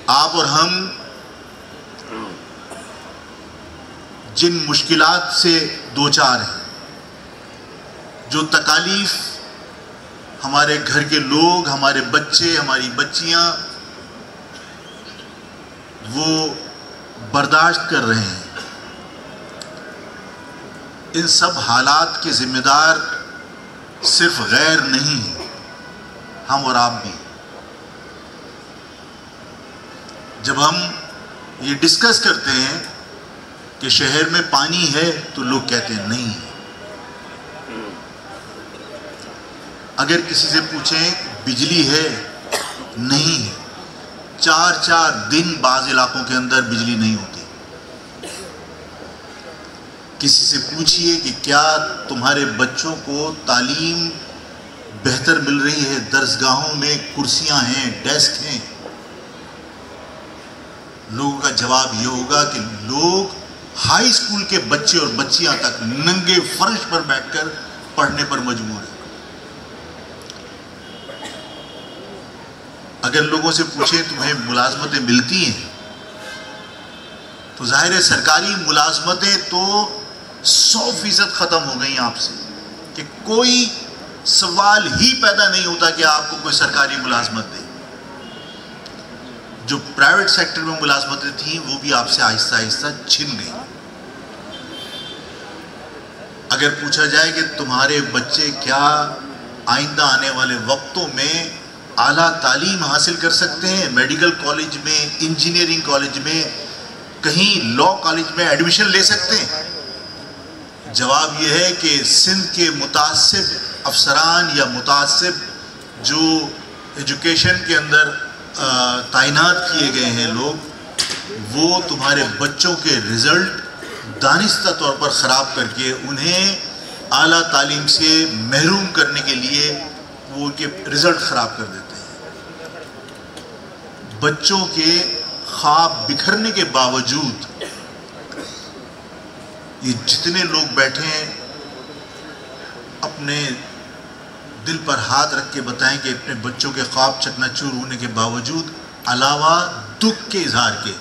آپ اور ہم جن مشکلات سے دوچار ہیں، جو تکالیف ہمارے گھر کے لوگ، ہمارے بچے، ہماری بچیاں وہ برداشت کر رہے ہیں، ان سب حالات کے ذمہ دار صرف غیر نہیں ہیں، ہم اور آپ بھی۔ جب ہم یہ ڈسکس کرتے ہیں کہ شہر میں پانی ہے تو لوگ کہتے ہیں نہیں ہے۔ اگر کسی سے پوچھیں بجلی ہے، نہیں ہے۔ 4 دن بعض علاقوں کے اندر بجلی نہیں ہوتی۔ کسی سے پوچھئے کہ کیا تمہارے بچوں کو تعلیم بہتر مل رہی ہے، درسگاہوں میں کرسیاں ہیں، ڈیسک ہیں، لوگوں کا جواب یہ ہوگا کہ لوگ ہائی اسکول کے بچے اور بچیاں تک ننگے فرش پر بیٹھ کر پڑھنے پر مجبور ہیں۔ اگر لوگوں سے پوچھیں تمہیں ملازمتیں ملتی ہیں، تو ظاہر ہے سرکاری ملازمتیں تو 100% ختم ہو گئیں آپ سے، کہ کوئی سوال ہی پیدا نہیں ہوتا کہ آپ کو کوئی سرکاری ملازمت دے۔ جو پرائیویٹ سیکٹر میں ملازمتیں تھیں وہ بھی آپ سے آہستہ آہستہ چھن گئیں۔ اگر پوچھا جائے کہ تمہارے بچے کیا آئندہ آنے والے وقتوں میں اعلیٰ تعلیم حاصل کر سکتے ہیں، میڈیکل کالج میں، انجینئرنگ کالج میں، کہیں لاء کالج میں ایڈمیشن لے سکتے ہیں، جواب یہ ہے کہ سندھ کے متعصب افسران یا متعصب جو ایجوکیشن کے اندر تعینات کیے گئے ہیں لوگ، وہ تمہارے بچوں کے رزلٹ دانستہ طور پر خراب کر کے انہیں اعلیٰ تعلیم سے محروم کرنے کے لیے وہ ان کے رزلٹ خراب کر دیتے ہیں۔ بچوں کے خواب بکھرنے کے باوجود یہ جتنے لوگ بیٹھے ہیں اپنے دل پر ہاتھ رکھ کے بتائیں کہ اپنے بچوں کے خواب چکنا چور ہونے کے باوجود علاوہ دکھ کے اظہار کے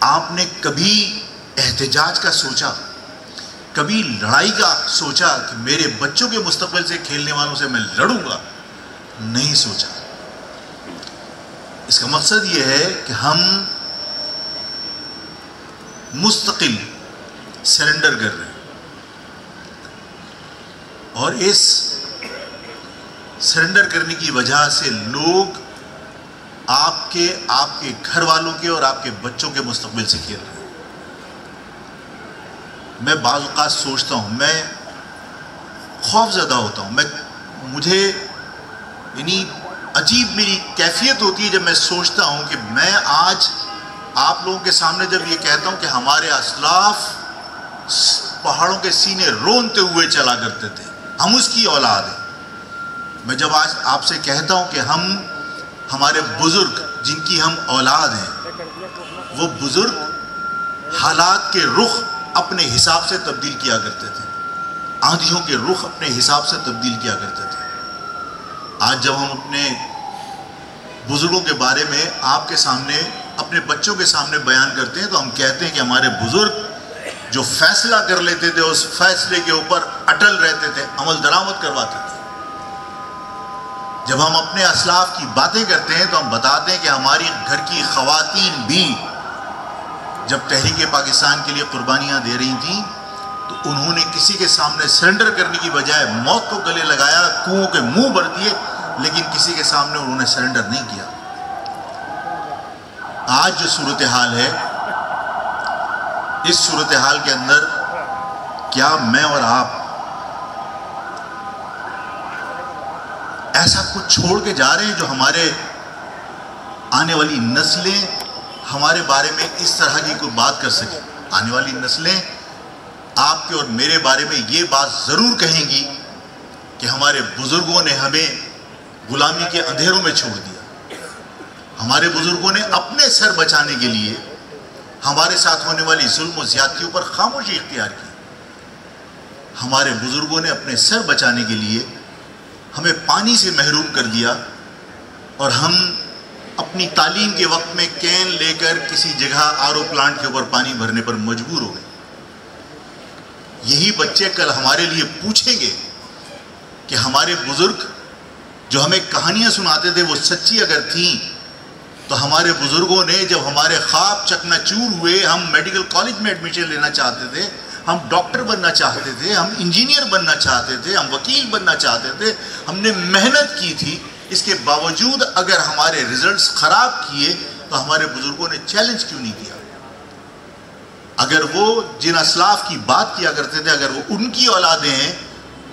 آپ نے کبھی احتجاج کا سوچا، کبھی لڑائی کا سوچا کہ میرے بچوں کے مستقبل سے کھیلنے والوں سے میں لڑوں گا؟ نہیں سوچا۔ اس کا مقصد یہ ہے کہ ہم مستقل سرنڈر کر رہے ہیں، اور اس سرنڈر کرنے کی وجہ سے لوگ آپ کے گھر والوں کے اور آپ کے بچوں کے مستقبل سے کھیل رہے ہیں۔ میں بعض اوقات سوچتا ہوں، میں خوف زدہ ہوتا ہوں، مجھے یعنی عجیب میری کیفیت ہوتی ہے جب میں سوچتا ہوں کہ میں آج آپ لوگوں کے سامنے جب یہ کہتا ہوں کہ ہمارے اسلاف پہاڑوں کے سینے رونتے ہوئے چلا کرتے تھے، ہم اس کی اولاد ہیں۔ میں جب آج آپ سے کہتا ہوں کہ ہمارے بزرگ جن کی ہم اولاد ہیں، وہ بزرگ حالات کے رخ اپنے حساب سے تبدیل کیا کرتے تھے، آندھیوں کے رخ اپنے حساب سے تبدیل کیا کرتے تھے۔ آج جب ہم اپنے بزرگوں کے بارے میں آپ کے سامنے، اپنے بچوں کے سامنے بیان کرتے ہیں، تو ہم کہتے ہیں کہ ہمارے بزرگ جو فیصلہ کر لیتے تھے اس فیصلے کے اوپر اٹل رہتے تھے، عمل درآمد کرواتے تھے۔ جب ہم اپنے اسلاف کی باتیں کرتے ہیں تو ہم بتاتے ہیں کہ ہماری گھر کی خواتین بھی جب تحریک پاکستان کے لیے قربانیاں دے رہی تھیں تو انہوں نے کسی کے سامنے سرنڈر کرنے کی بجائے موت کو گلے لگایا، کنوؤں کے منہ بھر دیے، لیکن کسی کے سامنے انہوں نے سرنڈر نہیں کیا۔ آج جو صورتحال ہے، اس صورتحال کے اندر کیا میں اور آپ ایسا کچھ چھوڑ کے جا رہے ہیں جو ہمارے آنے والی نسلیں ہمارے بارے میں اس طرح کی کوئی بات کر سکیں؟ آنے والی نسلیں آپ کے اور میرے بارے میں یہ بات ضرور کہیں گی کہ ہمارے بزرگوں نے ہمیں غلامی کے اندھیروں میں چھوڑ دیا، ہمارے بزرگوں نے اپنے سر بچانے کے لیے ہمارے ساتھ ہونے والی ظلم و زیادتیوں پر خاموشی اختیار کی، ہمارے بزرگوں نے اپنے سر بچانے کے لیے ہمیں پانی سے محروم کر دیا، اور ہم اپنی تعلیم کے وقت میں کین لے کر کسی جگہ آر او پلانٹ کے اوپر پانی بھرنے پر مجبور ہو گئے. یہی بچے کل ہمارے لیے پوچھیں گے کہ ہمارے بزرگ جو ہمیں کہانیاں سناتے تھے وہ سچی اگر تھیں تو ہمارے بزرگوں نے جب ہمارے خواب چکنا چور ہوئے، ہم میڈیکل کالج میں ایڈمیشن لینا چاہتے تھے، ہم ڈاکٹر بننا چاہتے تھے، ہم انجینئر بننا چاہتے تھے، ہم وکیل بننا چاہتے تھے، ہم نے محنت کی تھی، اس کے باوجود اگر ہمارے ریزلٹس خراب کیے تو ہمارے بزرگوں نے چیلنج کیوں نہیں کیا؟ اگر وہ جن اسلاف کی بات کیا کرتے تھے اگر وہ ان کی اولادیں ہیں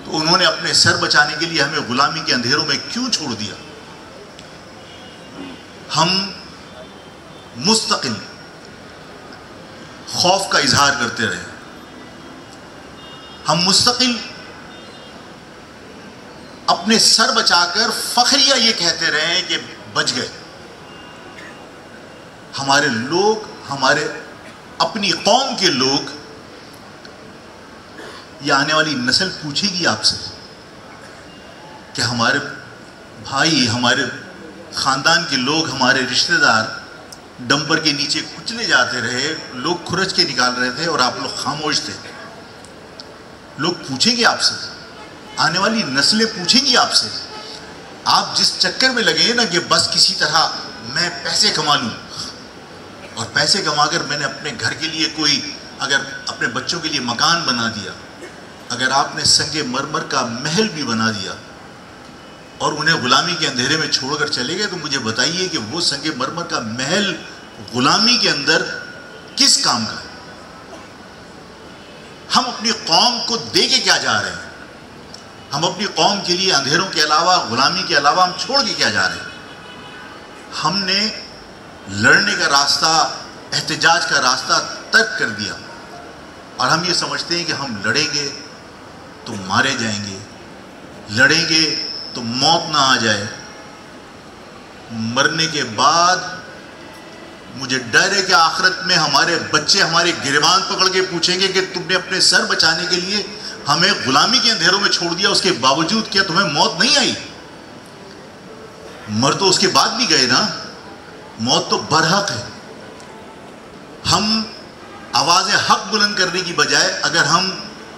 تو انہوں نے اپنے سر بچانے کے لیے ہمیں غلامی کے اندھیروں میں کیوں چھوڑ دیا؟ ہم مستقل خوف کا اظہار کرتے رہے، ہم مستقل اپنے سر بچا کر فخریہ یہ کہتے رہے کہ بچ گئے. ہمارے لوگ، ہمارے اپنی قوم کے لوگ، یہ آنے والی نسل پوچھے گی آپ سے کہ ہمارے بھائی، ہمارے خاندان کے لوگ، ہمارے رشتہ دار ڈمپر کے نیچے کچلے جاتے رہے، لوگ کھرچ کے نکال رہے تھے اور آپ لوگ خاموش تھے. لوگ پوچھیں گے آپ سے، آنے والی نسلیں پوچھیں گی آپ سے. آپ جس چکر میں لگے نا کہ بس کسی طرح میں پیسے کما لوں، اور پیسے کما کر میں نے اپنے گھر کے لیے کوئی، اگر اپنے بچوں کے لیے مکان بنا دیا، اگر آپ نے سنگ مرمر کا محل بھی بنا دیا اور انہیں غلامی کے اندھیرے میں چھوڑ کر چلے گئے، تو مجھے بتائیے کہ وہ سنگ مرمر کا محل غلامی کے اندر کس کام کا ہے؟ ہم اپنی قوم کو دے کے کیا جا رہے ہیں؟ ہم اپنی قوم کے لیے اندھیروں کے علاوہ، غلامی کے علاوہ ہم چھوڑ کے کیا جا رہے ہیں؟ ہم نے لڑنے کا راستہ، احتجاج کا راستہ ترک کر دیا، اور ہم یہ سمجھتے ہیں کہ ہم لڑیں گے تو مارے جائیں گے، لڑیں گے تو موت نہ آ جائے. مرنے کے بعد مجھے ڈر ہے کہ آخرت میں ہمارے بچے ہمارے گریبان پکڑ کے پوچھیں گے کہ تم نے اپنے سر بچانے کے لیے ہمیں غلامی کے اندھیروں میں چھوڑ دیا، اس کے باوجود کیا تمہیں موت نہیں آئی؟ مر تو اس کے بعد بھی گئے نا، موت تو برحق ہے. ہم آواز حق بلند کرنے کی بجائے اگر ہم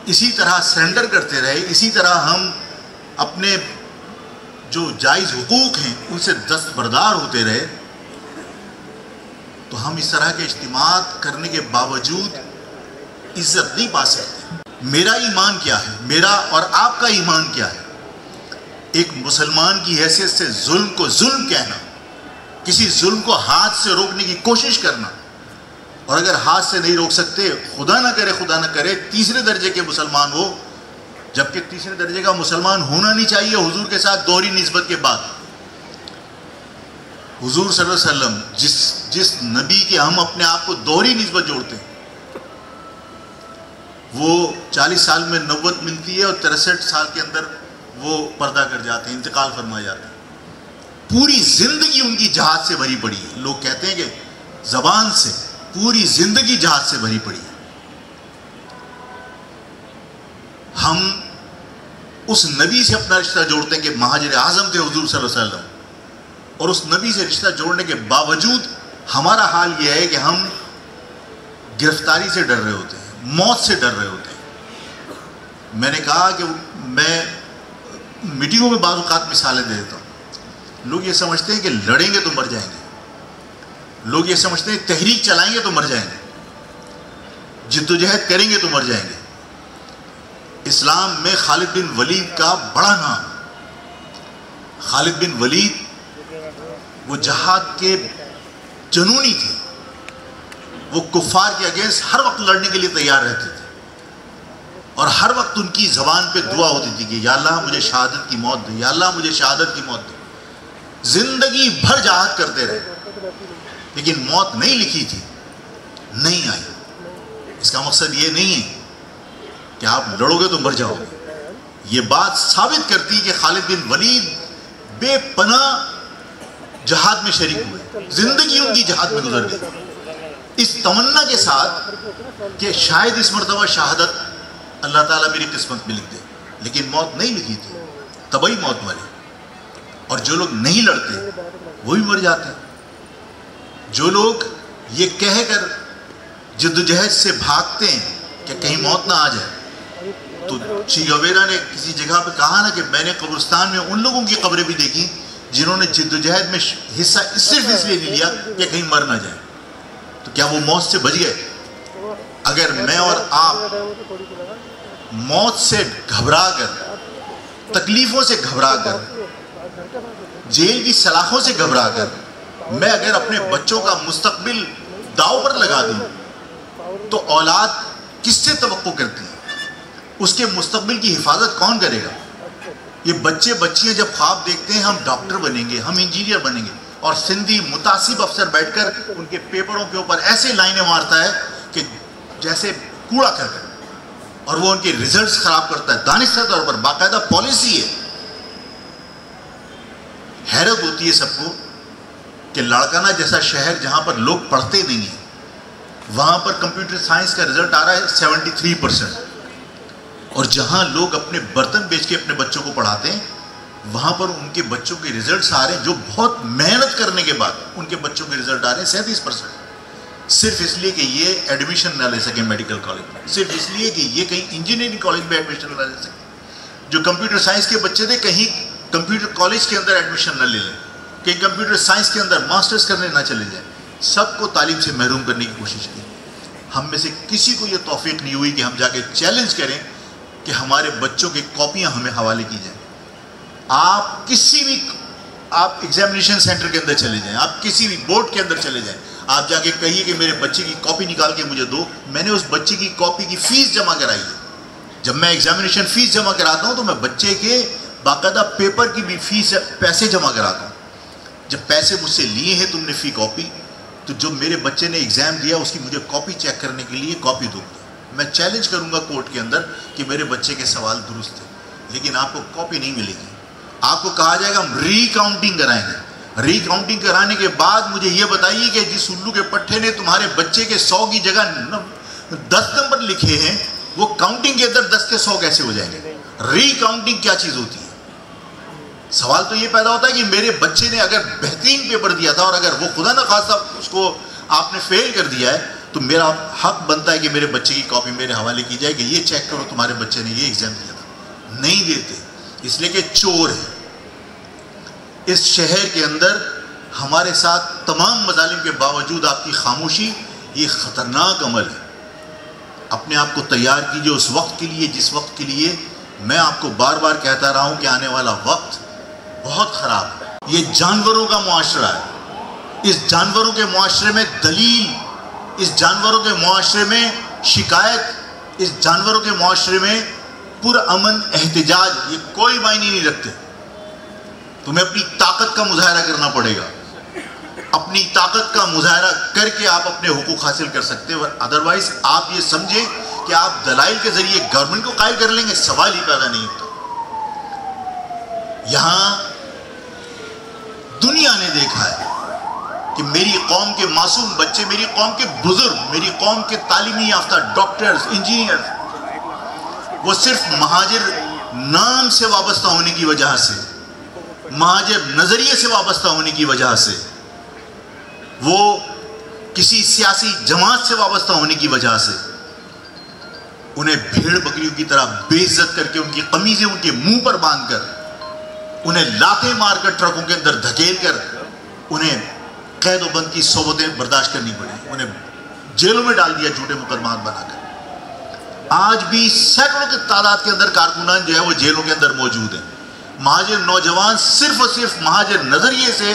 اسی طرح سرنڈر کرتے رہے، اسی طرح ہم اپنے جو جائز حقوق ہیں ان سے دستبردار ہوتے رہے، تو ہم اس طرح کے اجتماعات کرنے کے باوجود عزت نہیں پا سکتے. میرا ایمان کیا ہے؟ میرا اور آپ کا ایمان کیا ہے؟ ایک مسلمان کی حیثیت سے ظلم کو ظلم کہنا، کسی ظلم کو ہاتھ سے روکنے کی کوشش کرنا، اور اگر ہاتھ سے نہیں روک سکتے، خدا نہ کرے تیسرے درجے کے مسلمان ہو، جبکہ تیسرے درجے کا مسلمان ہونا نہیں چاہیے حضور کے ساتھ دوہری نسبت کے بعد. حضور صلی اللہ علیہ وسلم جس نبی کے ہم اپنے آپ کو دوہری نسبت جوڑتے ہیں، وہ 40 سال میں نبوت ملتی ہے اور 63 سال کے اندر وہ پردہ کر جاتے ہیں، انتقال فرما جاتے ہیں. پوری زندگی ان کی جہاد سے بھری پڑی ہے. لوگ کہتے ہیں کہ زبان سے، پوری زندگی جہاد سے بھری پڑی ہے. ہم اس نبی سے اپنا رشتہ جوڑتے ہیں کہ مہاجر اعظم تھے حضور صلی اللہ علیہ وسلم، اور اس نبی سے رشتہ جوڑنے کے باوجود ہمارا حال یہ ہے کہ ہم گرفتاری سے ڈر رہے ہوتے ہیں، موت سے ڈر رہے ہوتے ہیں. میں نے کہا کہ میں میٹنگوں میں بعض اوقات مثالیں دے دیتا ہوں. لوگ یہ سمجھتے ہیں کہ لڑیں گے تو مر جائیں گے، لوگ یہ سمجھتے ہیں تحریک چلائیں گے تو مر جائیں گے، جدوجہد کریں گے تو مر جائیں گے. اسلام میں خالد بن ولید کا بڑا نام. خالد بن ولید وہ جہاد کے جنونی تھے، وہ کفار کے اگینسٹ ہر وقت لڑنے کے لیے تیار رہتے تھے، اور ہر وقت ان کی زبان پہ دعا ہوتی تھی کہ یا اللہ مجھے شہادت کی موت دے، یا اللہ مجھے شہادت کی موت دے. زندگی بھر جہاد کرتے رہے، لیکن موت نہیں لکھی تھی، نہیں آئی. اس کا مقصد یہ نہیں ہے کہ آپ لڑو گے تو مر جاؤ گے. یہ بات ثابت کرتی کہ خالد بن ولید بے پناہ جہاد میں شریک ہوئے، زندگی ان کی جہاد میں گزر گئی، اس تمنا کے ساتھ کہ شاید اس مرتبہ شہادت اللہ تعالیٰ میری قسمت میں لکھ دے. لیکن موت نہیں لکھی تھی، طبعی موت مرے. اور جو لوگ نہیں لڑتے وہ بھی مر جاتے ہیں. جو لوگ یہ کہہ کر جدوجہد سے بھاگتے ہیں کہ کہیں موت نہ آ جائے، تو چی گویرا نے کسی جگہ پہ کہا نا کہ میں نے قبرستان میں ان لوگوں کی قبریں بھی دیکھی جنہوں نے جدوجہد میں حصہ صرف اس لیے نہیں لیا کہ کہیں مر نہ جائے. تو کیا وہ موت سے بچ گئے؟ اگر میں اور آپ موت سے گھبرا کر، تکلیفوں سے گھبرا کر، جیل کی سلاخوں سے گھبرا کر میں اگر اپنے بچوں کا مستقبل داؤ پر لگا دوں تو اولاد کس سے توقع کرتی ہے؟ اس کے مستقبل کی حفاظت کون کرے گا؟ یہ بچے بچیاں جب خواب دیکھتے ہیں ہم ڈاکٹر بنیں گے، ہم انجینئر بنیں گے، اور سندھی متعصب افسر بیٹھ کر ان کے پیپروں کے اوپر ایسے لائنیں مارتا ہے کہ جیسے کوڑا کرکٹ، اور وہ ان کے ریزلٹس خراب کرتا ہے دانشور طور پر، باقاعدہ پالیسی ہے. حیرت ہوتی ہے سب کو کہ لاڑکانہ جیسا شہر جہاں پر لوگ پڑھتے نہیں ہیں، وہاں پر کمپیوٹر سائنس کا رزلٹ آ رہا ہے 73%، اور جہاں لوگ اپنے برتن بیچ کے اپنے بچوں کو پڑھاتے ہیں وہاں پر ان کے بچوں کے رزلٹس آ رہے ہیں جو بہت محنت کرنے کے بعد ان کے بچوں کے رزلٹ آ رہے ہیں 37%، صرف اس لیے کہ یہ ایڈمیشن نہ لے سکیں میڈیکل کالج میں، صرف اس لیے کہ یہ کہیں انجینئرنگ کالج میں ایڈمیشن نہ لے سکیں. جو کمپیوٹر سائنس کے بچے تھے کہیں کمپیوٹر کالج کے اندر ایڈمیشن نہ لے لیں، کہ کمپیوٹر سائنس کے اندر ماسٹرز کرنے نہ چلے جائیں. سب کو تعلیم سے محروم کرنے کی کوشش کی. ہم میں سے کسی کو یہ توفیق نہیں ہوئی کہ ہم جا کے چیلنج کریں کہ ہمارے بچوں کی کاپیاں ہمیں حوالے کی جائیں. آپ کسی بھی ایگزامینیشن سینٹر کے اندر چلے جائیں، آپ کسی بھی بورڈ کے اندر چلے جائیں، آپ جا کے کہیے کہ میرے بچے کی کاپی نکال کے مجھے دو. میں نے اس بچے کی کاپی کی فیس جمع کرائی ہے. جب میں ایگزامینیشن فیس جمع کراتا ہوں تو میں بچے کے باقاعدہ پیپر کی بھی فیس پیسے جمع کراتا ہوں. جب پیسے مجھ سے لیے ہیں تم نے فی کاپی، تو جو میرے بچے نے ایگزام دیا اس کی مجھے کاپی چیک کرنے کے لیے کاپی دو. میں چیلنج کروں گا کورٹ کے اندر کہ میرے بچے کے سوال درست ہیں، لیکن آپ کو کاپی نہیں ملے گی. آپ کو کہا جائے گا ہم ری کاؤنٹنگ کرائیں گے. ری کاؤنٹنگ کرانے کے بعد مجھے یہ بتائیے کہ جس الو کے پٹھے نے تمہارے بچے کے 100 کی جگہ 10 نمبر لکھے ہیں، وہ کاؤنٹنگ کے اندر 10 کے 100 کیسے ہو جائیں گے؟ ری کاؤنٹنگ کیا چیز ہوتی ہے؟ سوال تو یہ پیدا ہوتا ہے کہ میرے بچے نے اگر بہترین پیپر دیا تھا اور اگر وہ خدا نخواستہ اس کو آپ نے فیل کر دیا ہے تو میرا حق بنتا ہے کہ میرے بچے کی کاپی میرے حوالے کی جائے کہ یہ چیک کرو تمہارے بچے نے یہ ایگزام دیا تھا. نہیں دیتے، اس لیے کہ چور ہے. اس شہر کے اندر ہمارے ساتھ تمام مظالم کے باوجود آپ کی خاموشی یہ خطرناک عمل ہے. اپنے آپ کو تیار کیجئے اس وقت کے لیے جس وقت کے لیے میں آپ کو بار بار کہتا رہا ہوں کہ آنے والا وقت بہت خراب ہے. یہ جانوروں کا معاشرہ ہے. اس جانوروں کے معاشرے میں دلیل، اس جانوروں کے معاشرے میں شکایت، اس جانوروں کے معاشرے میں پرامن احتجاج یہ کوئی معنی نہیں رکھتے. تمہیں اپنی طاقت کا مظاہرہ کرنا پڑے گا. اپنی طاقت کا مظاہرہ کر کے آپ اپنے حقوق حاصل کر سکتے ہیں. ادروائز آپ یہ سمجھیں کہ آپ دلائل کے ذریعے گورنمنٹ کو قائل کر لیں گے، سوال ہی پیدا نہیں ہوتا. یہاں دنیا نے دیکھا ہے کہ میری قوم کے معصوم بچے، میری قوم کے بزرگ، میری قوم کے تعلیمی یافتہ ڈاکٹرز، انجینئر، وہ صرف مہاجر نام سے وابستہ ہونے کی وجہ سے، مہاجر نظریے سے وابستہ ہونے کی وجہ سے، وہ کسی سیاسی جماعت سے وابستہ ہونے کی وجہ سے انہیں بھیڑ بکریوں کی طرح بے عزت کر کے ان کی قمیضیں ان کے منہ پر باندھ کر، انہیں لاتیں مار کر ٹرکوں کے اندر دھکیل کر انہیں قید و بند کی صحبتیں برداشت کرنی پڑی، انہیں جیلوں میں ڈال دیا جھوٹے مقدمات بنا کر. آج بھی سینکڑوں کی تعداد کے اندر کارکنان جو ہے وہ جیلوں کے اندر موجود ہیں. مہاجر نوجوان صرف اور صرف مہاجر نظریے سے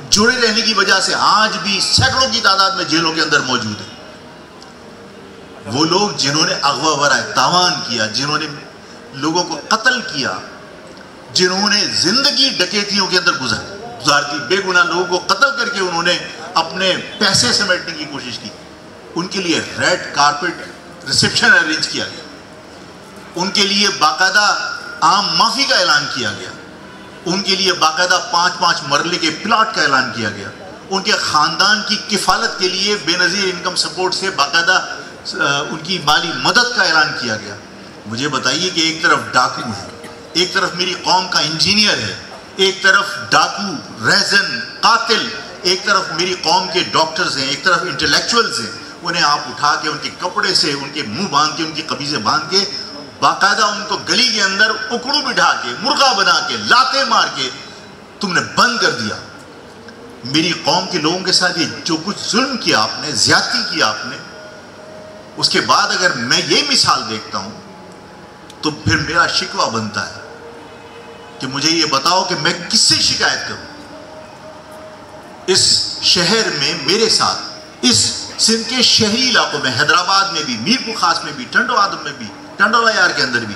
جڑے رہنے کی وجہ سے آج بھی سینکڑوں کی تعداد میں جیلوں کے اندر موجود ہیں. وہ لوگ جنہوں نے اغوا برائے تاوان کیا، جنہوں نے لوگوں کو قتل کیا، جنہوں نے زندگی ڈکیتیوں کے اندر گزار دی، بے گناہ لوگوں کو قتل کر کے انہوں نے اپنے پیسے سمیٹنے کی کوشش کی، ان کے لیے ریڈ کارپٹ ریسیپشن ارینج کیا گیا. ان کے لیے باقاعدہ عام معافی کا اعلان کیا گیا. ان کے لیے باقاعدہ 5 مرلے کے پلاٹ کا اعلان کیا گیا. ان کے خاندان کی کفالت کے لیے بے نظیر انکم سپورٹ سے باقاعدہ ان کی مالی مدد کا اعلان کیا گیا. مجھے بتائیے کہ ایک طرف ڈاکو ہے، ایک طرف میری قوم کا انجینئر ہے، ایک طرف ڈاکو، ریزن، قاتل، ایک طرف میری قوم کے ڈاکٹرز ہیں، ایک طرف انٹلیکچوئلز ہیں، انہیں آپ اٹھا کے ان کے کپڑے سے ان کے منہ باندھ کے ان کی قمیضیں باندھ کے باقاعدہ ان کو گلی کے اندر اکڑو بٹھا کے مرغا بنا کے لاتے مار کے تم نے بند کر دیا. میری قوم کے لوگوں کے ساتھ یہ جو کچھ ظلم کیا آپ نے، زیادتی کیا آپ نے، اس کے بعد اگر میں یہ مثال دیکھتا ہوں تو پھر میرا شکوہ بنتا ہے کہ مجھے یہ بتاؤ کہ میں کس سے شکایت کروں. اس شہر میں میرے ساتھ، اس سندھ کے شہری علاقوں میں، حیدرآباد میں بھی، میر پور خاص میں بھی، ٹنڈو آدم میں بھی، ٹنڈولا یار کے اندر بھی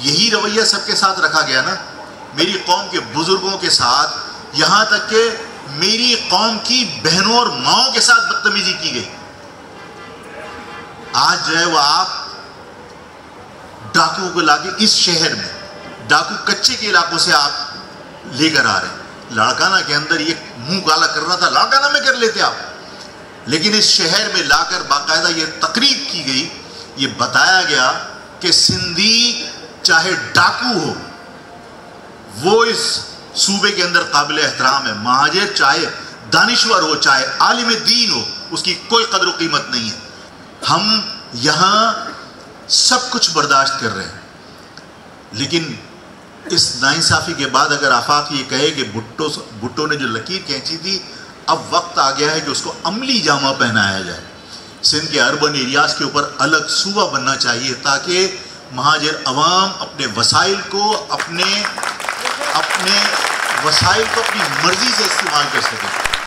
یہی رویہ سب کے ساتھ رکھا گیا نا. میری قوم کے بزرگوں کے ساتھ، یہاں تک کہ میری قوم کی بہنوں اور ماؤں کے ساتھ بدتمیزی کی گئی. آج جو ہے وہ آپ ڈاکو کو لا کے اس شہر میں، ڈاکو کچے کے علاقوں سے آپ لے کر آ رہے ہیں. لاڑکانہ کے اندر یہ منہ کالا کرنا تھا، لاڑکانہ میں کر لیتے آپ، لیکن اس شہر میں لا کر باقاعدہ یہ تقریب کی گئی، یہ بتایا گیا کہ سندھی چاہے ڈاکو ہو وہ اس صوبے کے اندر قابل احترام ہے، مہاجر چاہے دانشور ہو، چاہے عالم دین ہو، اس کی کوئی قدر و قیمت نہیں ہے. ہم یہاں سب کچھ برداشت کر رہے ہیں، لیکن اس ناانصافی کے بعد اگر آفاق یہ کہے کہ بھٹو نے جو لکیر کھینچی تھی، اب وقت آ گیا ہے کہ اس کو عملی جامہ پہنایا جائے. سندھ کے اربن ایریاز کے اوپر الگ صوبہ بننا چاہیے تاکہ مہاجر عوام اپنے وسائل کو اپنی مرضی سے استعمال کر سکے.